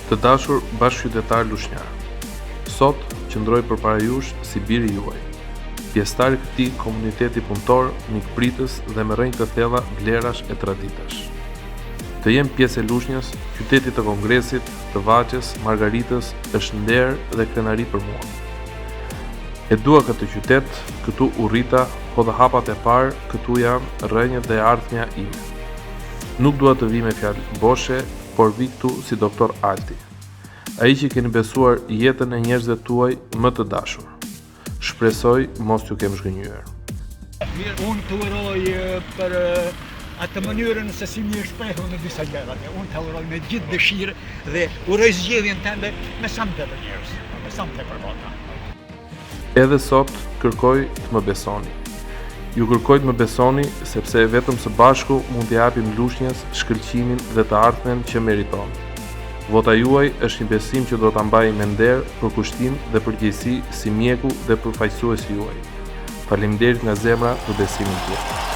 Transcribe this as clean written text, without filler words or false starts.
Të dashur bashkëqytetar lushnjar, sot qëndroj përpara jush si biri juaj, pjesëtar i këtij komuniteti punëtor, mikpritës dhe me rrënjë të thella vlerash e traditash. Të jem pjesë e Lushnjës, qytetit të Kongresit, të Vaçës, Margaritës, është nder dhe krenari për mua. E dua këtë qytet, këtu u rrita, po dhe hapat e parë, këtu janë rrënjët dhe ardhmja ime. Nuk dua të vi me fjalë boshe, por vi këtu si doktor Alti, ai që keni besuar jetën e njerëzve tuaj më të dashur. Shpresoj mos t'ju kem zhgënjyer. Unë të uroj për atë mënyrën se si më shprehu në disa gjëra. Unë të uroj me gjithë dëshirë dhe uroj zgjedhjen tënde me sa më tepër njerëz, me sa më tepër vota. Edhe sot kërkoj të më besoni. Ju kërkoj të më besoni sepse vetëm së bashku mund t'i japim Lushnjës shkëlqimin dhe të ardhmen që meriton. Vota juaj është një besim që do ta mbaj me nder, përkushtim dhe përgjegjësi si mjeku dhe përfaqësuesi juaj. Faleminderit nga zemra për besimin tuaj.